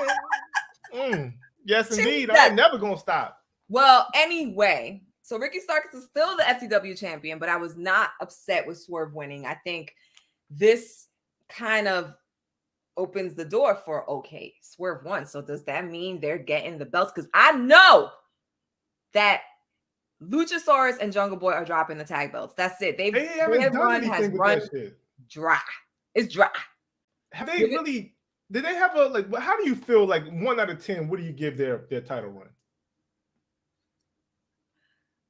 Yes, indeed. I ain't never going to stop. Well, anyway, so Ricky Starks is still the FTW champion, but I was not upset with Swerve winning. I think this kind of opens the door for, okay, Swerve won. So does that mean they're getting the belts? Because I know that Luchasaurus and Jungle Boy are dropping the tag belts. That's it. Their run has run dry. It's dry. Have they really? Did they have a how do you feel 1 out of 10? What do you give their title run?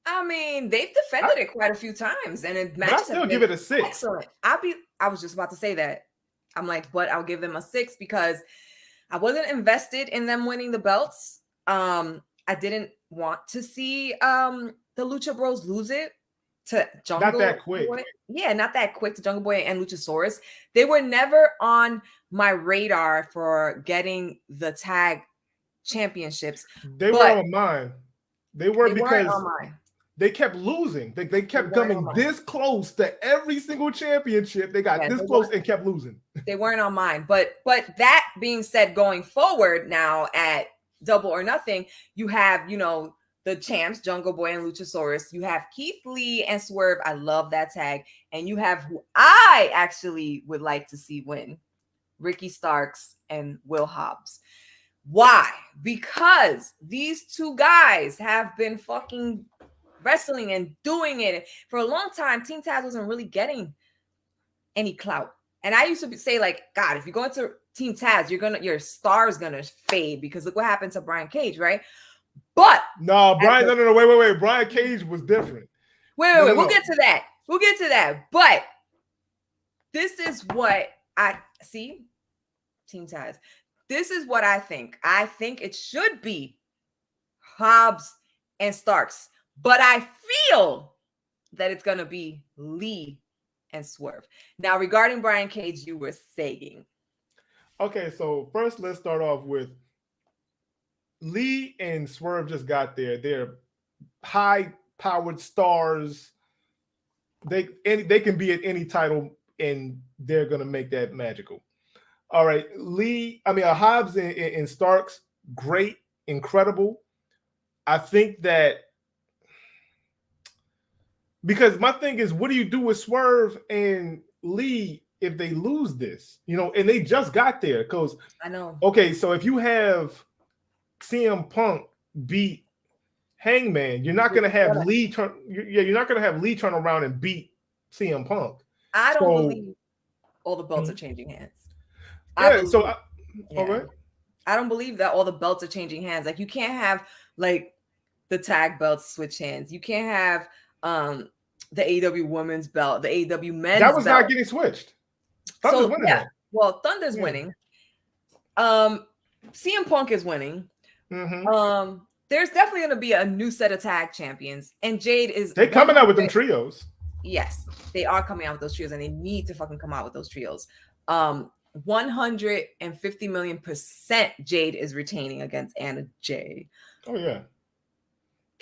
I mean, they've defended it quite a few times, and it matches. But I still give it a 6. Excellent. I was just about to say that. I'm like, but I'll give them a 6 because I wasn't invested in them winning the belts. I didn't want to see the Lucha Bros lose it to Jungle. Not that quick. Boy. Yeah, not that quick to Jungle Boy and Luchasaurus. They were never on my radar for getting the tag championships. They were on mine. They were because on mine. They kept losing. They kept coming this close to every single championship. They got this close and kept losing. They weren't on mine. But that being said, going forward now at Double or Nothing, you have, you know, the champs, Jungle Boy and Luchasaurus. You have Keith Lee and Swerve. I love that tag. And you have who I actually would like to see win, Ricky Starks and Will Hobbs. Why? Because these two guys have been fucking wrestling and doing it for a long time. Team Taz wasn't really getting any clout. And I used to say, like, God, if you go into Team Taz, your star is gonna fade, because look what happened to Brian Cage, right? But no, Brian, no, wait. Brian Cage was different. Wait. We'll get to that. We'll get to that. But this is what I see. Team Taz. This is what I think. I think it should be Hobbs and Starks. But I feel that it's going to be Lee and Swerve. Now, regarding Brian Cage, you were saying. Okay, so first let's start off with Lee and Swerve just got there. They're high-powered stars. They can be at any title, and they're going to make that magical. All right, Hobbs and Starks, great, incredible. I think that because my thing is, what do you do with Swerve and Lee if they lose this? You know, and they just got there. Because I know. Okay, so if you have CM Punk beat Hangman, you're not going to have Lee turn. You're not going to have Lee turn around and beat CM Punk. I don't believe all the belts are changing hands. I don't believe that all the belts are changing hands. Like, you can't have like the tag belts switch hands. You can't have the AEW women's belt, the AEW men's belt. That was not getting switched. Thunder's winning. Yeah. Well, Thunder's winning. CM Punk is winning. Mm-hmm. There's definitely going to be a new set of tag champions, and Jade is. They're coming out with them trios. Yes, they are coming out with those trios, and they need to fucking come out with those trios. 150 million% Jade is retaining against Anna Jay. Oh yeah.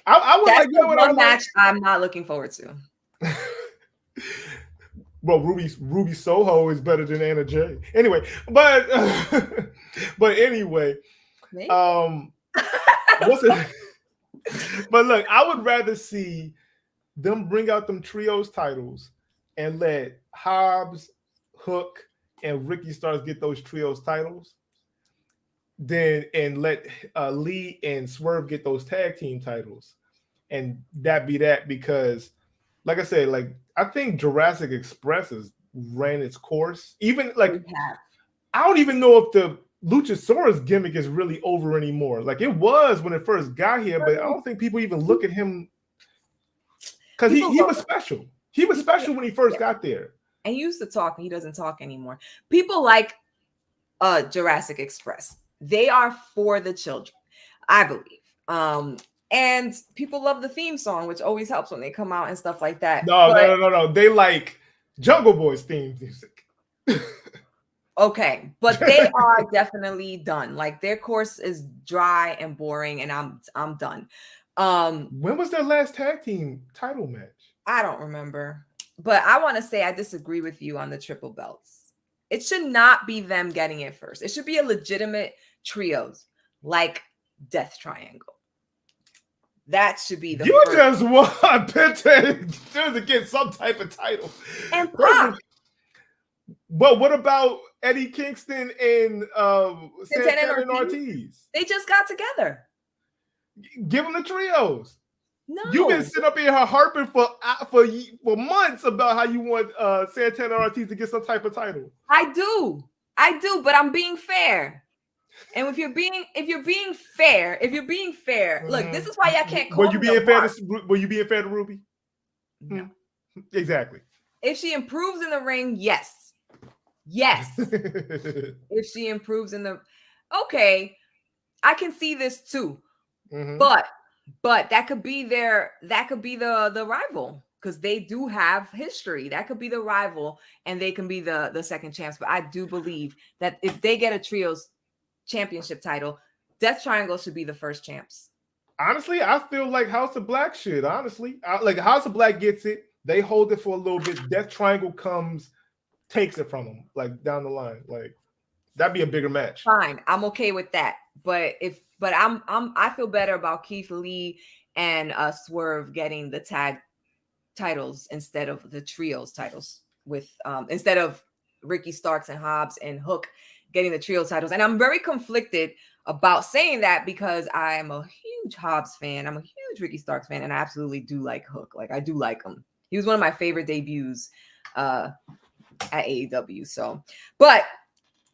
I would That's the one match I'm not looking forward to. Well, Ruby Soho is better than Anna Jay. Anyway, but anyway, what's it? But look, I would rather see them bring out them trios titles and let Hobbs, Hook, and Ricky Starks get those trios titles, and let Lee and Swerve get those tag team titles, and that be that. Because, like I said, like I think Jurassic Express has ran its course. Even like I don't even know if the Luchasaurus gimmick is really over anymore. Like it was when it first got here, but I don't think people even look at him because he was special. He was special when he first got there. And he used to talk, and he doesn't talk anymore. People like Jurassic Express. They are for the children, I believe. And people love the theme song, which always helps when they come out and stuff like that. No. They like Jungle Boy's theme music. Okay, but they are definitely done. Like their course is dry and boring, and I'm done. When was their last tag team title match? I don't remember. But I want to say I disagree with you on the triple belts. It should not be them getting it first. It should be a legitimate trios like Death Triangle. That should be the You first. Just want Penta to get some type of title. And Pop. But what about Eddie Kingston and Santana and Ortiz? They just got together. Give them the trios. No. You've been sitting up here harping for months about how you want Santana Ortiz to get some type of title. I do, but I'm being fair. And if you're being fair, look, this is why y'all can't call Were you being fair to Ruby? No. Exactly. If she improves in the ring, yes. If she improves in the, okay, I can see this too. But that could be the rival, because they do have history. That could be the rival, and they can be the second champs. But I do believe that if they get a trios championship title, Death Triangle should be the first champs. Honestly, I feel like House of Black should. Honestly, like House of Black gets it. They hold it for a little bit. Death Triangle comes, takes it from them, like down the line. Like that'd be a bigger match. Fine, I'm okay with that. But I feel better about Keith Lee and Swerve getting the tag titles instead of the trios titles, with instead of Ricky Starks and Hobbs and Hook getting the trio titles. And I'm very conflicted about saying that, because I am a huge Hobbs fan. I'm a huge Ricky Starks fan, and I absolutely do like Hook. Like, I do like him. He was one of my favorite debuts at AEW. So, but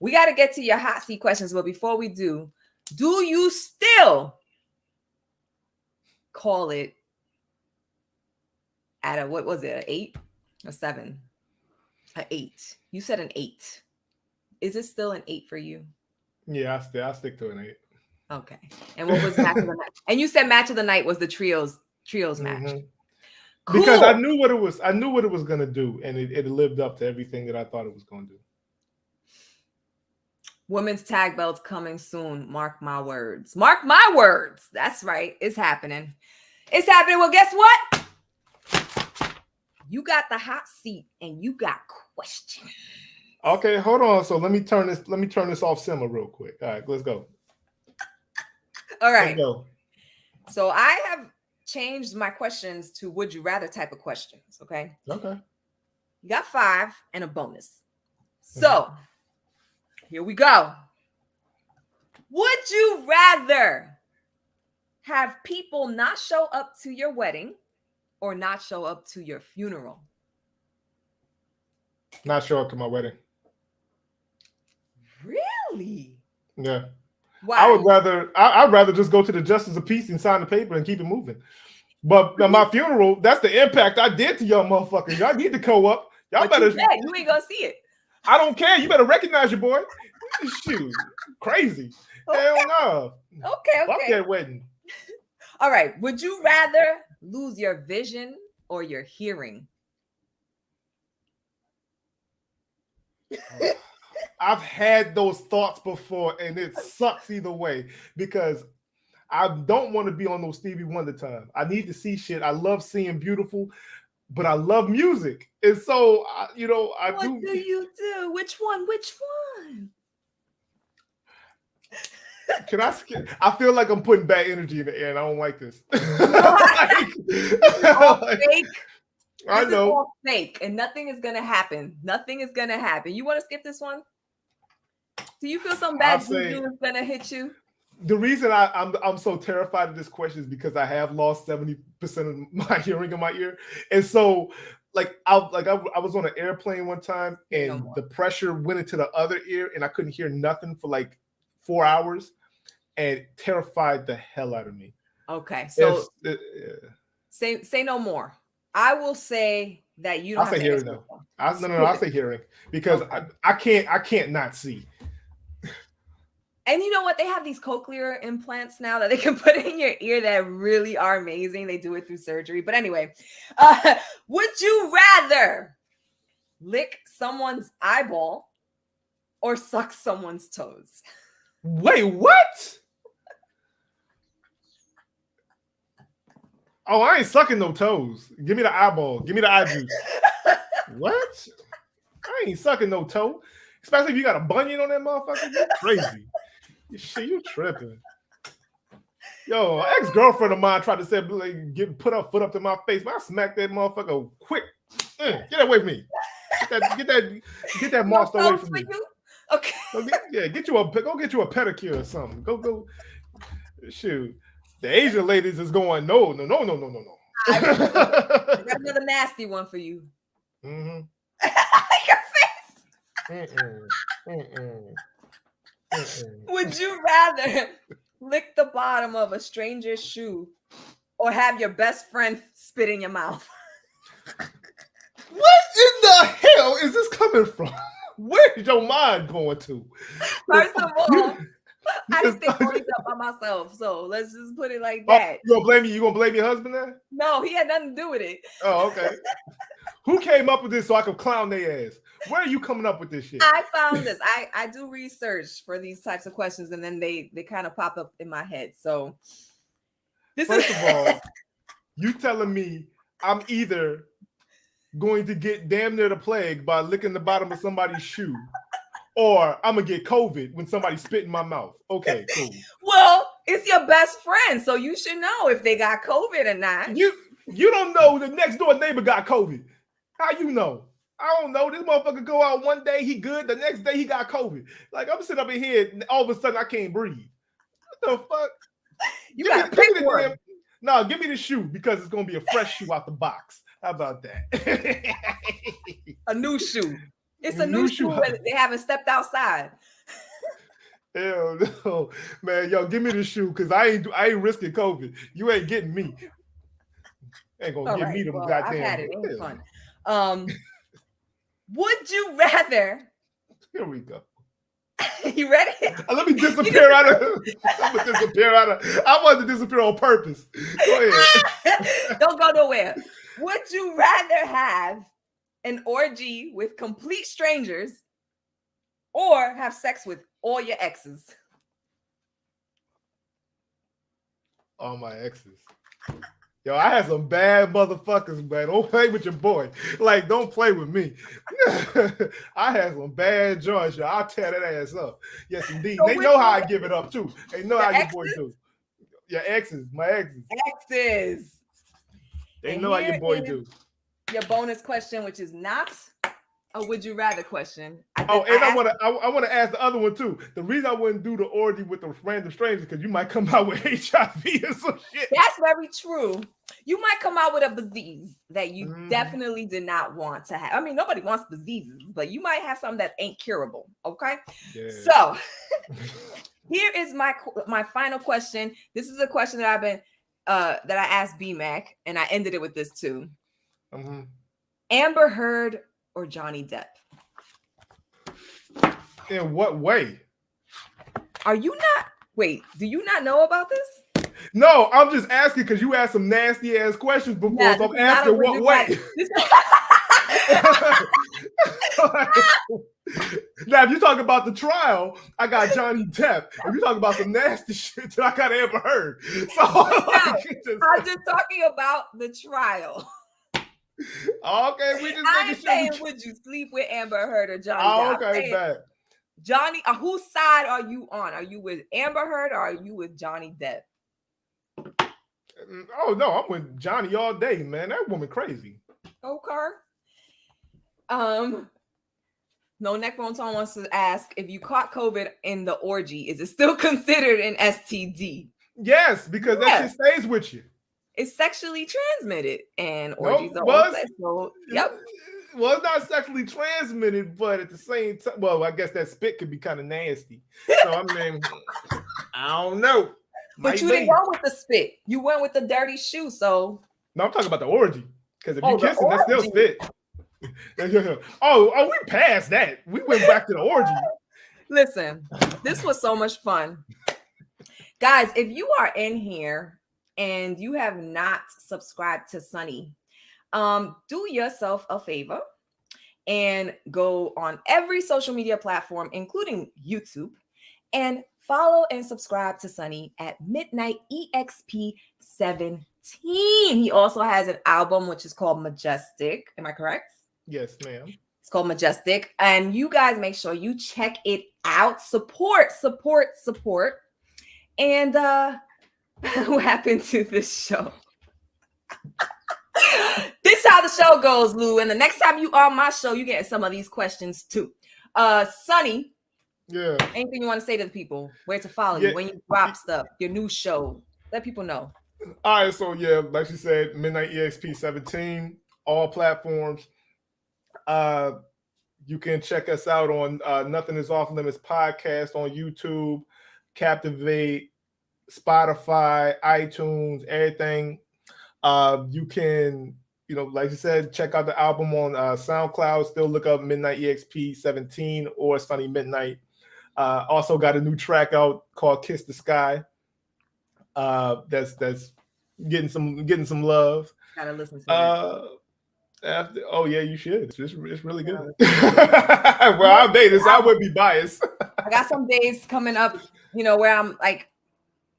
we got to get to your hot seat questions. But before we do you still call it at a, what was it, an 8 or 7? An 8. You said an 8. Is it still an 8 for you? Yeah, I stick to an 8. Okay. And what was match of the night? And you said match of the night was the trios match. Cool. Because I knew what it was. I knew what it was gonna do, and it lived up to everything that I thought it was gonna do. Women's tag belts coming soon. Mark my words. Mark my words. That's right. It's happening. It's happening. Well, guess what? You got the hot seat, and you got questions. Okay, hold on. So let me turn this off simmer real quick. All right, let's go. All right. Let's go. So I have changed my questions to would you rather type of questions. Okay. Okay. You got 5 and a bonus. So here we go. Would you rather have people not show up to your wedding or not show up to your funeral? Not show up to my wedding. Really? Yeah. Why? I'd rather just go to the Justice of Peace and sign the paper and keep it moving. But at my funeral, that's the impact I did to y'all motherfuckers. Y'all need to go up. Y'all better. You ain't gonna see it. I don't care. You better recognize your boy. Shoot, crazy. Okay. Hell no. Okay. Fuck that wedding. All right. Would you rather lose your vision or your hearing? I've had those thoughts before, and it sucks either way, because I don't want to be on no Stevie Wonder time. I need to see shit. I love seeing beautiful, but I love music. And so, what do you do? Which one? Can I skip? I feel like I'm putting bad energy in the air, and I don't like this. Fake. I know. This is all fake, and nothing is gonna happen. You want to skip this one? Do you feel some bad juju is gonna hit you? The reason I'm so terrified of this question is because I have lost 70% of my hearing in my ear, and so I was on an airplane one time, and the pressure went into the other ear, and I couldn't hear nothing for like 4 hours, and it terrified the hell out of me. Okay, so say no more. I will say that you don't have to hearing though. I'll say hearing, because I can't not see. And you know what? They have these cochlear implants now that they can put in your ear that really are amazing. They do it through surgery. But anyway, would you rather lick someone's eyeball or suck someone's toes? Wait, what? Oh, I ain't sucking no toes. Give me the eyeball. Give me the eye juice. What? I ain't sucking no toe. Especially if you got a bunion on that motherfucker. You're crazy. You tripping. Yo, an ex-girlfriend of mine tried to say, put her foot up to my face. But I smacked that motherfucker quick. Get away from me. Get that monster away from me. Okay. Go get you a pedicure or something. Go. Shoot. The Asian ladies is going, no. I got another nasty one for you. Mm-hmm. Your face. Would you rather lick the bottom of a stranger's shoe or have your best friend spit in your mouth? What in the hell is this coming from? Where is your mind going to? First of all, I didn't think all these up by myself, so let's just put it like that. You gonna blame your husband then? No, he had nothing to do with it. Oh, okay. Who came up with this so I could clown their ass? Where are you coming up with this shit? I found this. I do research for these types of questions, and then they kind of pop up in my head. So First of all, you telling me I'm either going to get damn near the plague by licking the bottom of somebody's shoe, or I'm gonna get COVID when somebody spit in my mouth. Okay, cool. Well, it's your best friend, so you should know if they got COVID or not. You don't know the next door neighbor got COVID. How you know? I don't know. This motherfucker go out one day, he good. The next day he got COVID. Like, I'm sitting up in here, and all of a sudden I can't breathe. What the fuck? You got to pick one. No, give me the shoe because it's gonna be a fresh shoe out the box. How about that? A new shoe. It's a new shoe. They haven't stepped outside. Hell no, man. Yo, give me the shoe because I ain't risking COVID. You ain't getting me. Ain't gonna give me them goddamn. I've had it. It ain't fun. Would you rather? Here we go. You ready? Let me disappear out of. I'm gonna disappear out of. I want to disappear on purpose. Go ahead. Don't go nowhere. Would you rather have an orgy with complete strangers or have sex with all your exes? All my exes. Yo, I had some bad motherfuckers, man. Don't play with your boy. Like, don't play with me. I had some bad joints, yo. I'll tear that ass up. Yes, indeed. So they know how I give it up, too. They know how your boy do. Your exes, my exes. Exes. They know how your boy do. Your bonus question, which is not a would you rather question. I want to ask the other one too. The reason I wouldn't do the orgy with the random strangers because you might come out with HIV or some shit. That's very true. You might come out with a disease that you definitely did not want to have. I mean, nobody wants diseases, but you might have something that ain't curable. Okay. Yeah. So here is my final question. This is a question that I asked B-Mac, and I ended it with this too. Amber Heard or Johnny Depp? In what way? Are you not? Wait, do you not know about this? No, I'm just asking because you asked some nasty ass questions before, so I'm asking what way. Now, if you talk about the trial, I got Johnny Depp. If you talk about some nasty shit, then I got Amber Heard. So I'm just talking about the trial. Okay, we just. I'm saying, would you sleep with Amber Heard or Johnny Depp? Okay, bad. Johnny, whose side are you on? Are you with Amber Heard or are you with Johnny Depp? Oh no, I'm with Johnny all day, man. That woman crazy. Okay. No Neck Bone Tone wants to ask if you caught COVID in the orgy, is it still considered an STD? Yes, because that shit stays with you. It's sexually transmitted, and orgies are all sexual. Yep. Well, it's not sexually transmitted, but at the same time, well, I guess that spit could be kind of nasty. So I mean, I don't know. But you didn't go with the spit. You went with the dirty shoe. So no, I'm talking about the orgy. Because if you kissing, that's still spit. Oh, we passed that. We went back to the orgy. Listen, this was so much fun, guys. If you are in here and you have not subscribed to Sunny, do yourself a favor and go on every social media platform, including YouTube, and follow and subscribe to Sunny at Midnight EXP 17. He also has an album which is called Majestic. Am I correct? Yes, ma'am. It's called Majestic. And you guys make sure you check it out. Support. And what happened to this show? This is how the show goes, Lou. And the next time you are on my show, you get some of these questions too. Sunny. Yeah. Anything you want to say to the people? Where to follow you? When you drop stuff, your new show. Let people know. All right. So yeah, like she said, Midnight EXP 17, all platforms. You can check us out on Nothing Is Off Limits podcast on YouTube, Captivate, Spotify, iTunes, everything. You can, like you said, check out the album on SoundCloud. Still look up Midnight EXP 17 or Sunny Midnight. Also got a new track out called Kiss the Sky. That's getting some love. Gotta listen to it. You should. It's really good. Well, I'm dating, so I would be biased. I got some days coming up, where I'm like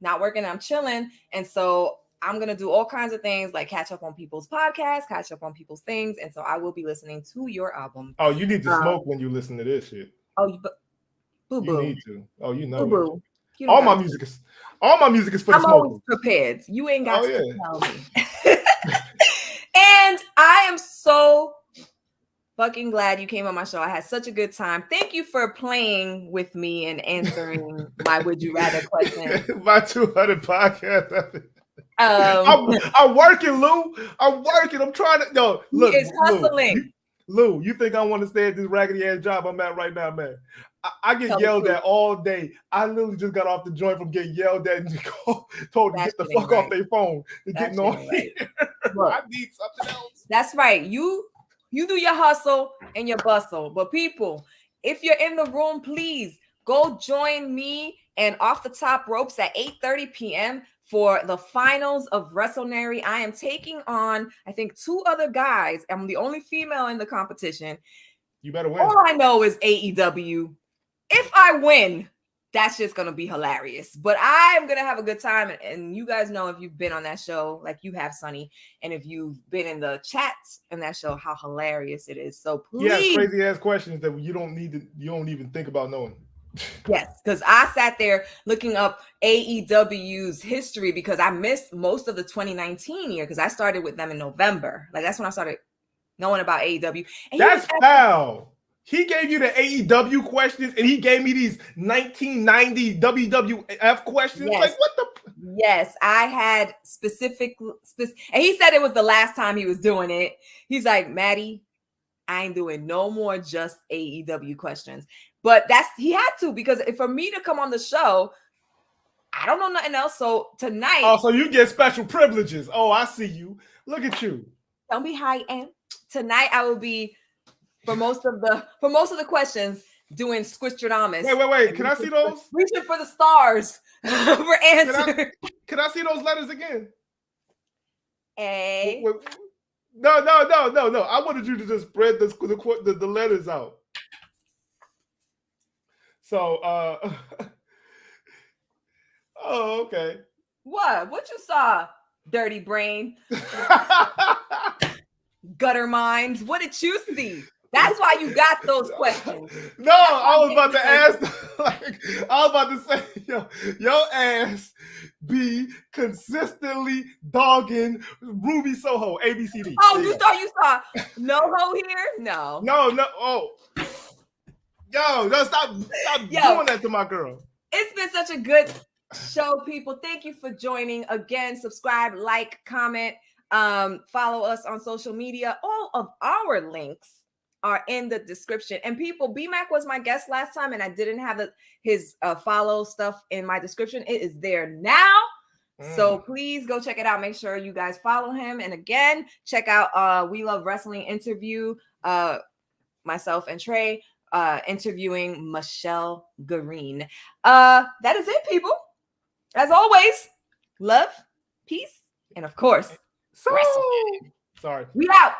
not working, I'm chilling, and so I'm gonna do all kinds of things, like catch up on people's podcasts, catch up on people's things, and so I will be listening to your album. Oh, you need to smoke when you listen to this shit. Oh, boo boo. You need to. Oh, boo. All my music is for the smoke. I'm always prepared. You ain't got to tell me. And I am so fucking glad you came on my show. I had such a good time. Thank you for playing with me and answering my would you rather question. My 200 podcast. I'm working, Lou. I'm working. I'm trying to. No, look, he is hustling. Lou, you think I want to stay at this raggedy ass job I'm at right now, man? I get yelled at all day. I literally just got off the joint from getting yelled at and told to get the fuck off their phone to getting on here. I need something else. That's right. You do your hustle and your bustle. But people, if you're in the room, please go join me and Off the Top Ropes at 8:30 p.m. for the finals of WrestleNary. I am taking on, I think, 2 other guys. I'm the only female in the competition. You better win. All I know is AEW. If I win, that's just going to be hilarious. But I'm going to have a good time. And you guys know, if you've been on that show, like you have, Sonny, and if you've been in the chats in that show, how hilarious it is. So please. Yeah, crazy ass questions that you don't even think about knowing. Yes, because I sat there looking up AEW's history because I missed most of the 2019 year because I started with them in November. Like, that's when I started knowing about AEW. And that's foul. He gave you the AEW questions and he gave me these 1990 WWF questions. Yes. Like, what the? Yes, I had specific, and he said it was the last time he was doing it. He's like, Maddie, I ain't doing no more just AEW questions. But he had to, because for me to come on the show, I don't know nothing else. So tonight. Oh, so you get special privileges. Oh, I see you. Look at you. Don't be high end. Tonight I will be for most of the questions doing Squishtradamous. Wait. Can I see those? Reaching for the stars for answers. Can I see those letters again? A. No. I wanted you to just spread the letters out. So, oh, okay. What you saw, dirty brain? Gutter minds. What did you see? That's why you got those questions. No, I was about to ask, I was about to say, your ass be consistently dogging Ruby Soho, ABCD. Oh, you thought you saw NoHo here? No. Oh. Yo, stop doing that to my girl. It's been such a good show, people. Thank you for joining. Again, subscribe, like, comment, follow us on social media. All of our links are in the description. And people, BMAC was my guest last time, and I didn't have his follow stuff in my description. It is there now. So please go check it out. Make sure you guys follow him. And again, check out We Love Wrestling interview, myself and Trey interviewing Michelle Green. That is it, people. As always, love, peace, and of course, wrestling. Sorry. We out.